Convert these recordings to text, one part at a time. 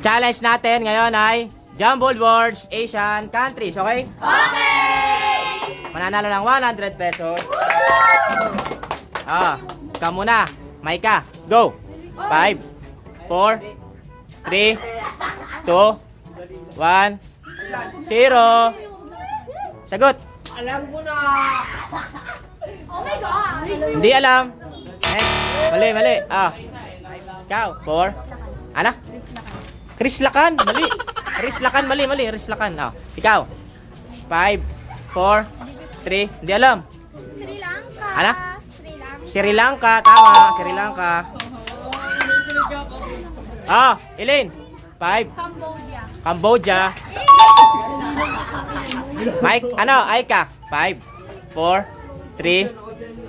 challenge natin ngayon ay Jumbled Words Asian Countries, okay? Okay! Mananalo ng 100 pesos. Ikaw muna. Maika, go! 5, 4, 3, 2, 1, 0. Sagot! Alam ko na! Oh my God! Hindi alam. Next. Mali, mali. Ikaw, 4. Ano? Chris Lacan, mali. Chris Lacan, mali, mali. Chris Lacan. Ikaw. 5, 4, 3. Hindi alam. Sri Lanka! Ano? Sri Sri Lanka! Lanka, tama. Sri Lanka. Elaine. 5. Cambodia! Cambodia. Mike, Aika. 5, 4, 3,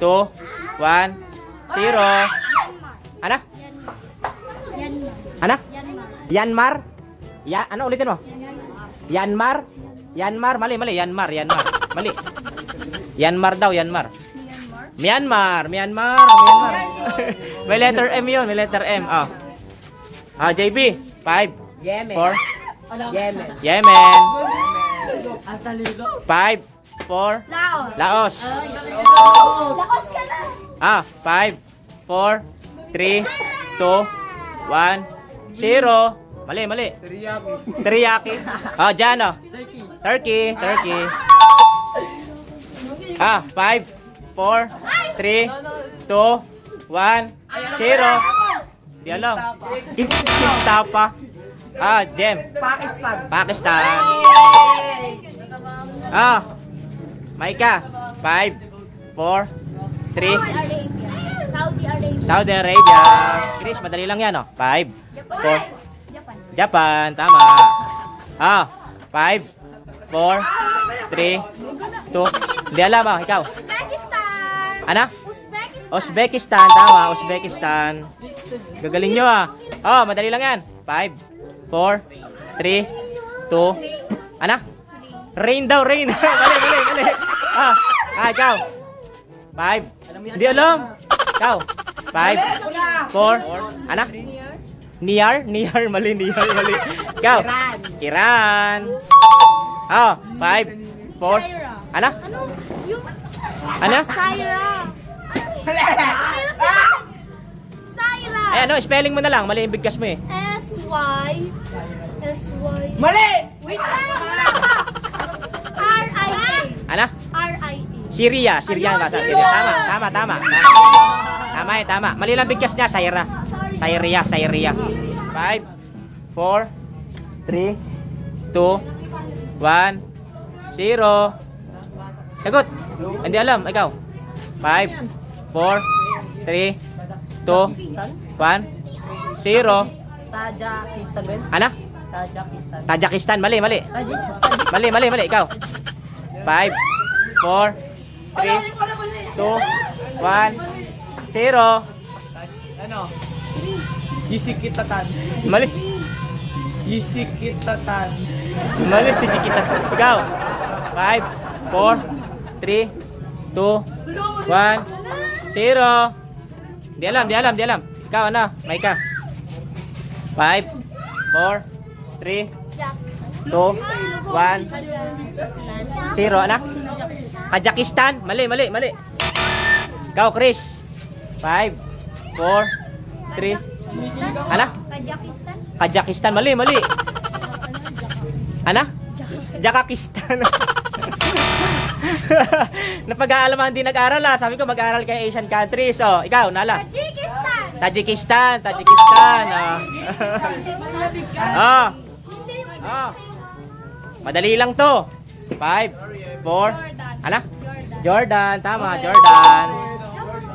2, 1, 0. Ano? Myanmar! Ano? Myanmar! Yanmar? Ano ulitin mo? Yanmar? Yanmar, mali, mali. Yanmar, mali. Yanmar daw, Yanmar. Myanmar! Myanmar. May letter M yun, may letter M. JB, 5, 4, Yemen. 5, 4, Laos! Laos. Laos ka na! 5, 4, 3, 2, 1, 0. Mali, mali. Teriyaki. Dyan, Turkey. 5, 4, 3, 2, 1, 0. Di alam. Kistapa. Jem. Pakistan. Maika. 5, 4, 3, Saudi Arabia! Saudi Arabia. Chris, madali lang yan, 5, 4. Japan! Japan, tama. 5, 4, 3, 2. Hindi alam, ikaw. Uzbekistan! Ano? Uzbekistan! Uzbekistan, tama. Uzbekistan. Gagaling nyo, madali lang yan. 5, 4, 3, 2. Ano? Rain daw, rain. Mali. Ikaw. 5. Hindi alam. Ikaw. 5, 4. Ano? Niyar, mali. Ikaw. Iran. 5, 4. Ano? Ano? Syra! Syra! Spelling mo na lang. Mali yung bigkas mo eh. S-Y Mali! Wait lang! Wala ka! R-I-A Ano? R-I-A Syria ang basa. Syria. Tama. Tama. Mali lang bigkas niya. Syria. 5, 4, 3, 2, 1, 0. Sagot. Hindi alam. Ikaw. 5, 4, 3, 2, 1, 0. Tajikistan. Ano? Tajikistan. Tajikistan. Mali. Mali. Ikaw. 5, 4, 3, 2, 1, 0. Yisikitatan. Mali. Yisikitatan. Mali si Chiquita. Ikaw. 5, 4, 3, 2, 1, 0. Di alam. Ikaw, Maika. 5, 4, 3, 2, 1, 0. Kazakhstan. Mali. Ikaw, Chris. 5, 4, 3. Kazakhstan Kazakhstan. Mali. Jakakistan. Napag-aalaman din nag-aral Sabi ko mag-aral kay Asian countries. Ikaw, Nala. Tajikistan Tajikistan. Madali lang to. 5, 4. Jordan. Tama, Jordan.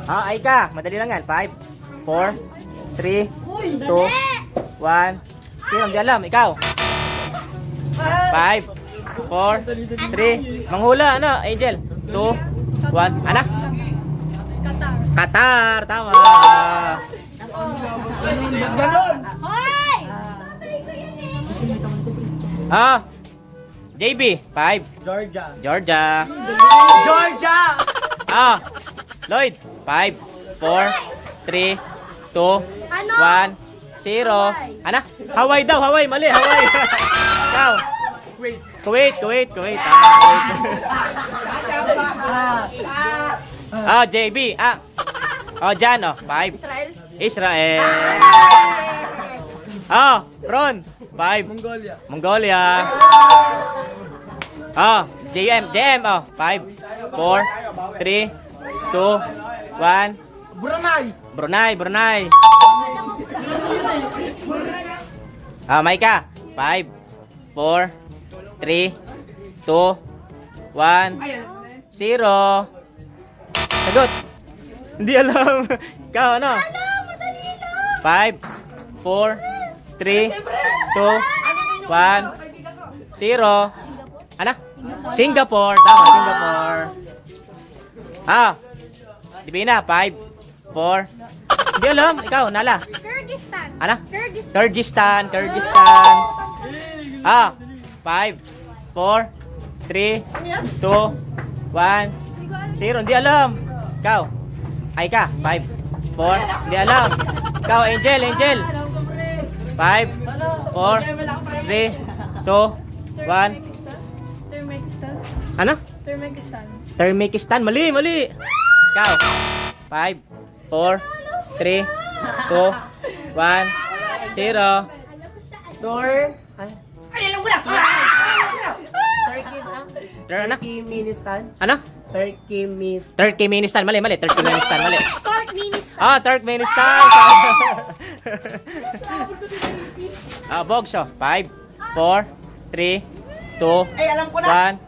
Aika. Madali lang yan. 5, 4, 3, 2, 1. Sino hindi alam? Ikaw. 5, 4, 3. Manghula, Angel? 2, 1. Qatar. Tama. Ganon! Hoy! JB. 5. Georgia. Lloyd. 5, 4, 3, 2, Ano? 1, 0. Ano? Hawaii daw, Hawaii. Mali, Hawaii. Ikaw. Kuwait. Tama, Kuwait. Oh, JB. Oh, Jan, oh. 5. Israel. Oh, Ron. 5. Mongolia. Oh, JM, oh. 5, 4, 3, 2, 1. Brunei. Maika. 5, 4, 3, 2, 1, 0. Sagot. Hindi alam. Ikaw, ano? 5, 4, 3, 2, 1, 0. Ano? Singapore. Tama, Singapore. Divina. 5, 4. Hindi alam. Ikaw, Nala. Kyrgyzstan. Ano? Kyrgyzstan. Kyrgyzstan. 5, 4, 3, 2, 1, 0. Hindi alam. Ikaw. Aika. 5, 4. Hindi alam. Ikaw, Angel. 5, 4, 3, 2, 1. Turkmenistan. Ano? Turkmenistan. Turkmenistan. Mali. Ikaw. 5, 4, 3, 2, 1, 0. Ay, alam ko na! Ano? Turkmenistan. Ano? Turkmenistan. Turkmenistan. Mali. Turkmenistan. Mali. Turkmenistan. Turkmenistan. Bogso. 5, 4, 3, 2, Ay, alam ko na. 1,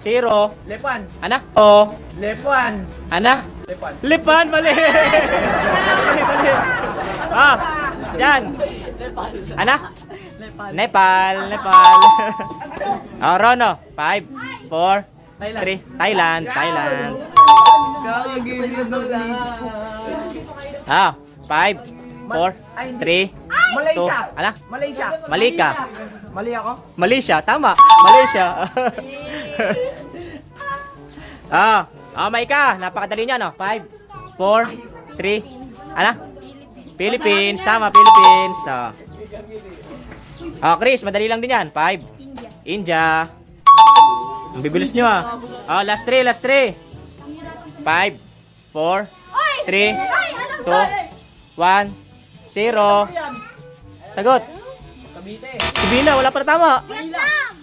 0. Lepan. Ano? O. Lepan. Ano? Lepan. Lipan. Mali. Diyan. Ano? Lepan. Nepal. Rono. 5, 4, 3. Thailand. 5, 4, 3, Malaysia. 2. Ano? Malaysia. Malika. Mali ako? Malaysia. Tama. Malaysia. Maika. Napakadali niya, no? 5, 4, 3. Ano? Philippines. Tama, Philippines. Chris, madali lang din yan. 5. India. Ang bibilis nyo, last 3. 5, 4, 3, 2, 1, 0. Sagot. Cavite. Sabina, wala pa na tama.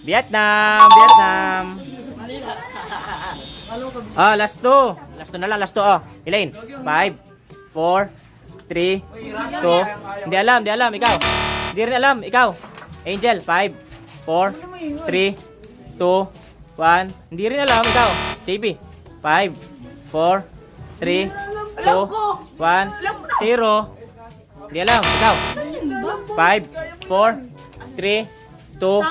Vietnam. Last 2. Last 2 na lang, last 2. Elaine. 5, 4, 3, 2. Hindi alam. Ikaw. Hindi rin alam. Ikaw. Angel. 5, 4, 3, 2, 1. Hindi rin alam. Ikaw. JB. 5, 4, 3, 2, 1, 0. Hindi alam. Ikaw. 5, 4, 3, 2.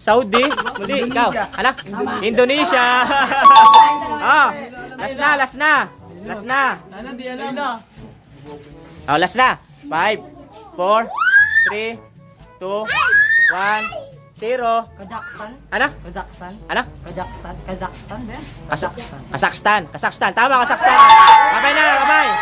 Saudi. Muli. Ikaw. Ano? Indonesia. Last na. Ano di alam? Last na. 5, 4, 3, 2, 1, 0. Kazakhstan. Ano? Kazakhstan. Ano? Kazakhstan ba? Kazakhstan. Tama, Kazakhstan. Bye-bye na. Bye-bye.